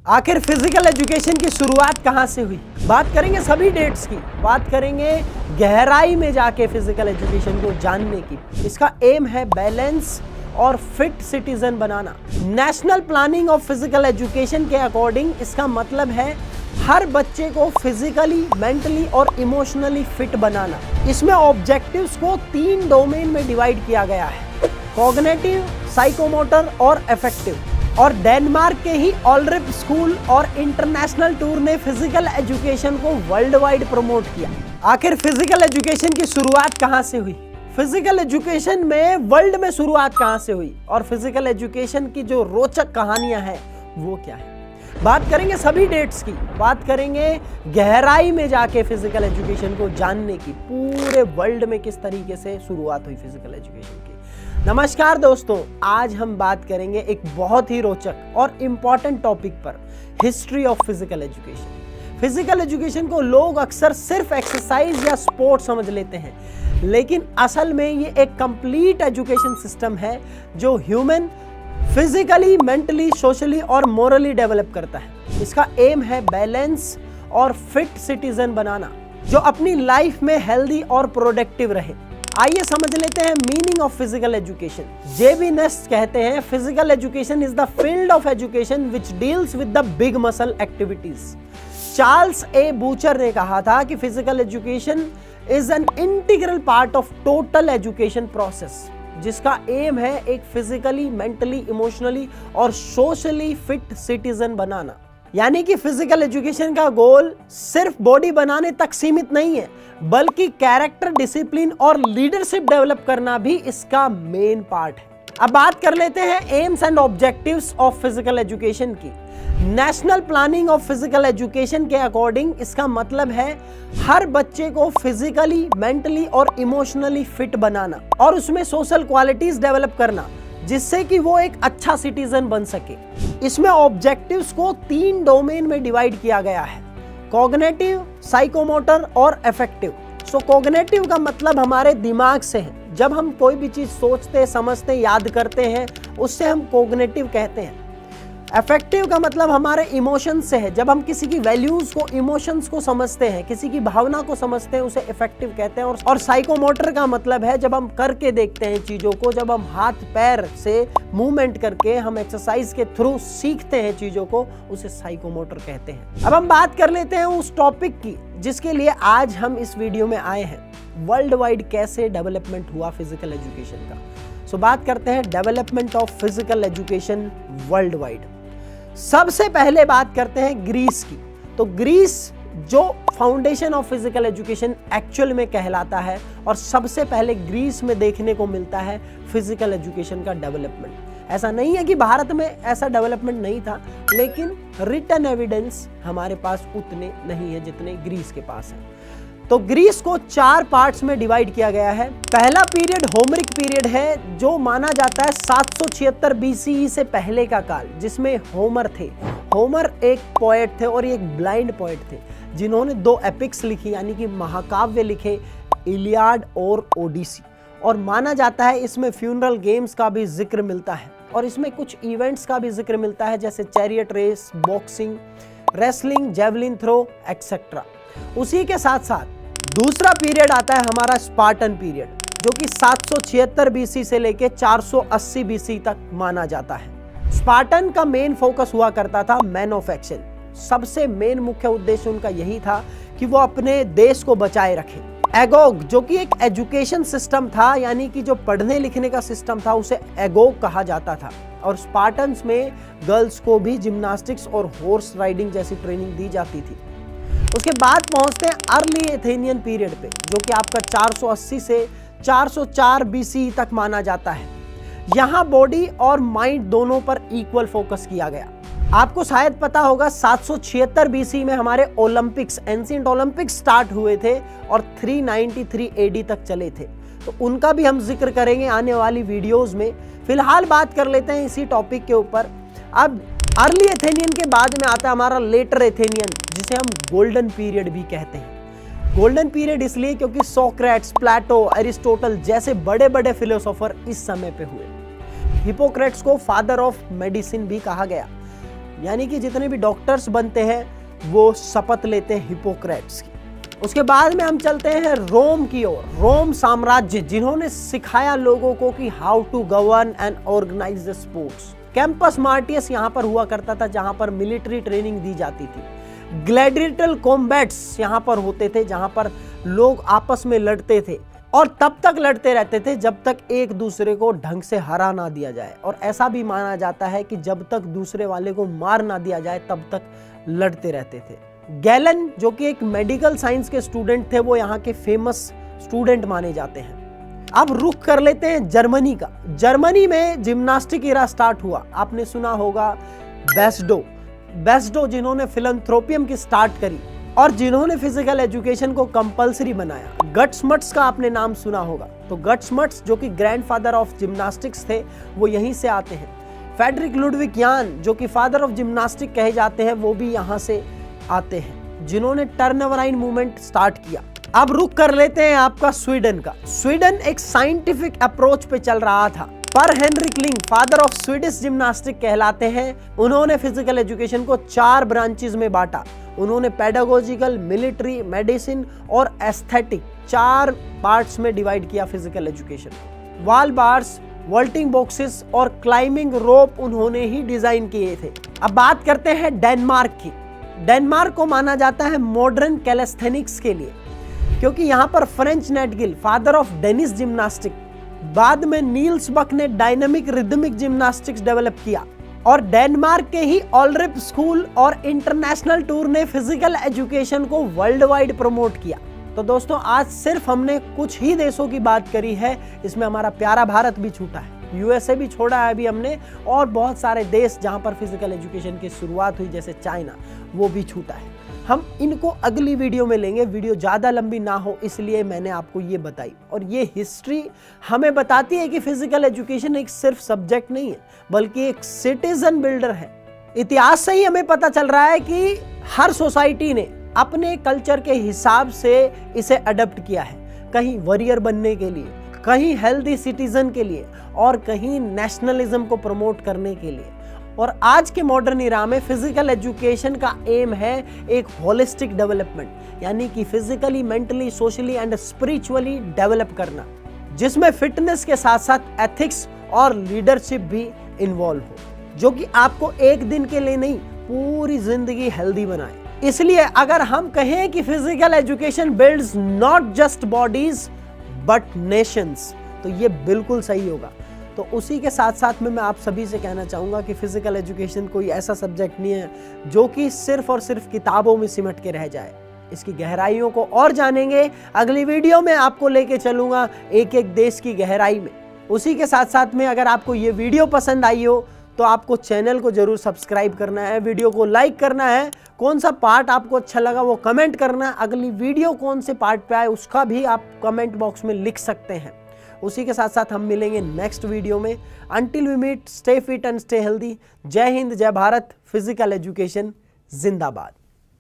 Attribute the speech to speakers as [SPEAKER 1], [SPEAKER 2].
[SPEAKER 1] आखिर physical education की शुरुआत कहां से हुई? बात करेंगे सभी डेट्स की, बात करेंगे गहराई में जाके फिजिकल एजुकेशन को जानने की। इसका एम है बैलेंस और fit citizen banana. National planning of physical education के अकॉर्डिंग इसका मतलब है हर बच्चे को फिजिकली, मेंटली और इमोशनली फिट बनाना। इसमें ऑब्जेक्टिव्स को 3 डोमेन में डिवाइड किया गया है, कॉग्निटिव, साइकोमोटर और अफेक्टिव। और डेनमार्क के ही ऑलरिप स्कूल और इंटरनेशनल टूर ने फिजिकल एजुकेशन को वर्ल्ड वाइड प्रमोट किया। आखिर फिजिकल एजुकेशन की शुरुआत कहां से हुई? फिजिकल एजुकेशन में वर्ल्ड में शुरुआत कहां से हुई और फिजिकल एजुकेशन की जो रोचक कहानियां हैं वो क्या है? बात करेंगे सभी डेट्स की, बात करेंगे गहराई में जाके फिजिकल एजुकेशन को जानने की, पूरे वर्ल्ड में किस तरीके से शुरुआत हुई फिजिकल एजुकेशन की। नमस्कार दोस्तों, आज हम बात करेंगे एक बहुत ही रोचक और इम्पॉर्टेंट टॉपिक पर, history of physical education. Physical education को लोग अक्सर सिर्फ एक्सरसाइज या स्पोर्ट समझ लेते हैं, लेकिन असल में ये एक कंप्लीट एजुकेशन सिस्टम है जो ह्यूमन फिजिकली, मेंटली, सोशली और मोरली डेवलप करता है। इसका एम है बैलेंस और फिट सिटीजन बनाना जो अपनी लाइफ में हेल्दी और प्रोडक्टिव रहे। आइए समझ लेते हैं meaning of physical education. JB. Nest कहते हैं, physical education is the field of education which deals with the big muscle activities. Charles A butcher ने कहा था कि physical education is an integral part of total education process, जिसका M है एक physically, mentally, emotionally और socially fit citizen बनाना। यानी कि फिजिकल एजुकेशन का गोल सिर्फ बॉडी बनाने तक सीमित नहीं है, बल्कि कैरेक्टर, डिसिप्लिन और लीडरशिप डेवलप करना भी इसका मेन पार्ट है। अब बात कर लेते हैं aims and objectives of physical education की। National planning of physical education के अकॉर्डिंग इसका मतलब है हर बच्चे को फिजिकली, मेंटली और इमोशनली फिट बनाना और उसमें सोशल क्वालिटीज डेवलप करना, जिससे कि वो एक अच्छा सिटीजन बन सके। इसमें ऑब्जेक्टिव्स को 3 डोमेन में डिवाइड किया गया है, कॉग्निटिव, साइकोमोटर और अफेक्टिव। सो कॉग्निटिव का मतलब हमारे दिमाग से है। जब हम कोई भी चीज सोचते, समझते, याद करते हैं, उससे हम कॉग्निटिव कहते हैं। अफेक्टिव का मतलब हमारे इमोशंस से है। जब हम किसी की वैल्यूज को, इमोशंस को समझते हैं, किसी की भावना को समझते हैं, उसे इफेक्टिव कहते हैं। और साइकोमोटर का मतलब है जब हम करके देखते हैं चीजों को, जब हम हाथ पैर से मूवमेंट करके, हम एक्सरसाइज के थ्रू सीखते हैं चीजों को, उसे साइकोमोटर कहते हैं। अब हम बात कर लेते हैं उस टॉपिक की जिसके लिए आज हम इस वीडियो में आए हैं, वर्ल्ड वाइड कैसे डेवलपमेंट हुआ फिजिकल एजुकेशन का। सो बात करते हैं development of physical education world wide. सबसे पहले बात करते हैं ग्रीस की। तो ग्रीस जो foundation of physical education actual में कहलाता है, और सबसे पहले ग्रीस में देखने को मिलता है फिजिकल एजुकेशन का डेवलपमेंट। ऐसा नहीं है कि भारत में ऐसा डेवलपमेंट नहीं था, लेकिन रिटन एविडेंस हमारे पास उतने नहीं है जितने ग्रीस के पास है। तो ग्रीस को 4 पार्ट्स में डिवाइड किया गया है। पहला पीरियड होमरिक पीरियड है, जो माना जाता है 776 बीसीई से पहले का काल, जिसमें होमर थे। होमर एक पोएट थे और एक ब्लाइंड पोएट थे, जिन्होंने 2 एपिक्स लिखी, यानी कि महाकाव्य लिखे, इलियाड और ओडिसी। और माना जाता है इसमें फ्यूनरल गेम्स का भी जिक्र मिलता है, और इसमें कुछ इवेंट्स का भी जिक्र मिलता है, जैसे chariot race, boxing, wrestling, javelin throw etcetera. उसी के साथ साथ दूसरा पीरियड आता है हमारा स्पार्टन पीरियड, जो कि 776 बीसी से लेके 480 बीसी तक माना जाता है। स्पार्टन का मेन फोकस हुआ करता था मैन ऑफ एक्शन। सबसे मेन मुख्य उद्देश्य उनका यही था कि वो अपने देश को बचाए रखें। एगोग, जो कि एक एजुकेशन सिस्टम था, यानी कि जो पढ़ने लिखने का सिस्टम था, उसे एगोग कहा जाता था। और स्पार्टन्स में गर्ल्स को भी जिम्नास्टिक्स और हॉर्स राइडिंग जैसी ट्रेनिंग दी जाती थी। उसके बाद पहुंचते हैं अर्ली एथेनियन पीरियड पे, जो कि आपका 480 से 404 बीसी तक माना जाता है। यहां बॉडी और माइंड दोनों पर इक्वल फोकस किया गया। आपको शायद पता होगा 776 बीसी में हमारे ओलंपिक्स, एंशिएंट ओलंपिक्स स्टार्ट हुए थे और 393 एडी तक चले थे। तो उनका भी हम जिक्र करेंगे आने वाली वीडियोस में। फिलहाल बात कर लेते हैं इसी टॉपिक के ऊपर। अब अर्ली एथेनियन के बाद में आता है हमारा लेटर एथेनियन, जिसे हम गोल्डन पीरियड भी कहते हैं। गोल्डन पीरियड इसलिए क्योंकि सोक्रेट्स, प्लेटो, एरिस्टोटल जैसे बड़े बड़े फिलोसोफर इस समय पे हुए। हिपोक्रेट्स को फादर ऑफ मेडिसिन भी कहा गया। यानी कि जितने भी डॉक्टर्स बनते हैं वो शपथ लेते हैं हिपोक्रेट्स की। उसके बाद में हम चलते हैं रोम की ओर। रोम साम्राज्य, जिन्होंने सिखाया लोगों को कि how to govern and organise the sports. Campus Martius यहाँ पर हुआ करता था, जहां पर मिलिट्री ट्रेनिंग दी जाती थी। ग्लैडिएटर कॉम्बैट्स यहाँ पर होते थे, जहां पर लोग आपस में लड़ते थे और तब तक लड़ते रहते थे जब तक एक दूसरे को ढंग से हरा ना दिया जाए। और ऐसा भी माना जाता है कि जब तक दूसरे वाले को मार ना दिया जाए तब तक लड़ते रहते थे। गैलन, जो कि एक मेडिकल साइंस के स्टूडेंट थे, वो यहाँ के फेमस स्टूडेंट माने जाते हैं। अब रुख कर लेते हैं जर्मनी का। जर्मनी में जिम्नास्टिक इरा स्टार्ट हुआ। आपने सुना होगा बेस्डो, जिन्होंने फिलैंथ्रोपियम की स्टार्ट करी और जिन्होंने फिजिकल एजुकेशन को कंपलसरी बनाया। गट्समट्स का आपने नाम सुना होगा। तो गट्समट्स, जो कि ग्रैंडफादर ऑफ जिम्नास्टिक्स थे, वो यहीं से आते हैं। फ्रेडरिक लुडविग यान, जो कि फादर ऑफ जिम्नास्टिक कहे जाते हैं, वो भी यहाँ से आते हैं, जिन्होंने टर्नओवराइन मूवमेंट स्टार्ट किया। अब रुक कर लेते हैं आपका स्वीडन का। स्वीडन एक साइंटिफिक अप्रोच पे चल रहा था। पर हेनरिक लिंग, फादर ऑफ स्वीडिश जिम्नास्टिक कहलाते हैं। उन्होंने फिजिकल एजुकेशन को 4 ब्रांचेस में बांटा। उन्होंने पेडागोजिकल, मिलिट्री, मेडिसिन और एस्थेटिक 4 पार्ट्स में डिवाइड किया physical education. Wall bars, vaulting boxes और क्लाइंबिंग रोप उन्होंने ही डिजाइन किए थे। अब बात करते हैं डेनमार्क की। डेनमार्क को माना जाता है मॉडर्न कैलेस्थेनिक्स के लिए, क्योंकि यहाँ पर Franz Nachtegall, father of Danish gymnastic, बाद में नील्स बक ने डायनामिक रिदमिक जिम्नास्टिक्स डेवलप किया और डेनमार्क के ही ऑलरिप स्कूल और इंटरनेशनल टूर ने फिजिकल एजुकेशन को वर्ल्ड वाइड प्रमोट किया। तो दोस्तों, आज सिर्फ हमने कुछ ही देशों की बात करी है, इसमें हमारा प्यारा भारत भी छूटा है, यूएसए भी छोड़ा है अभी हमने, और बहुत सारे देश जहां पर फिजिकल एजुकेशन की शुरुआत हुई, जैसे चाइना, वो भी छूटा है। हम इनको अगली वीडियो में लेंगे। वीडियो ज़्यादा लंबी ना हो इसलिए मैंने आपको ये बताई। और ये हिस्ट्री हमें बताती है कि फिजिकल एजुकेशन एक सिर्फ सब्जेक्ट नहीं है, बल्कि एक सिटीजन बिल्डर है। इतिहास से ही हमें पता चल रहा है कि हर सोसाइटी ने अपने कल्चर के हिसाब से इसे अडॉप्ट किया है, कहीं वॉरियर बनने के लिए, कहीं हेल्दी सिटीजन के लिए, और कहीं नेशनलिज्म को प्रमोट करने के लिए। और आज के मॉडर्न इरा में फिजिकल एजुकेशन का एम है एक होलिस्टिक डेवलपमेंट, यानी कि physically, mentally, socially and spiritually develop करना, जिसमें फिटनेस के साथ साथ एथिक्स और लीडरशिप भी इन्वॉल्व हो, जो कि आपको एक दिन के लिए नहीं, पूरी जिंदगी हेल्दी बनाए। इसलिए अगर हम कहें कि physical education builds not just bodies but Nations, तो ये बिल्कुल सही होगा। तो उसी के साथ साथ में मैं आप सभी से कहना चाहूँगा कि फिजिकल एजुकेशन कोई ऐसा सब्जेक्ट नहीं है जो कि सिर्फ और सिर्फ किताबों में सिमट के रह जाए। इसकी गहराइयों को और जानेंगे। अगली वीडियो में आपको लेके चलूँगा एक एक देश की गहराई में। उसी के साथ साथ में अगर आपको ये वीडियो पसंद आई हो तो आपको चैनल को जरूर सब्सक्राइब करना है, वीडियो को लाइक करना है, कौन सा पार्ट आपको अच्छा लगा वो कमेंट करना है, अगली वीडियो कौन से पार्ट पे आए उसका भी आप कमेंट बॉक्स में लिख सकते हैं। उसी के साथ साथ हम मिलेंगे नेक्स्ट वीडियो में। Until we meet, stay fit and stay healthy. जय हिंद, जय भारत, फिजिकल एजुकेशन जिंदाबाद।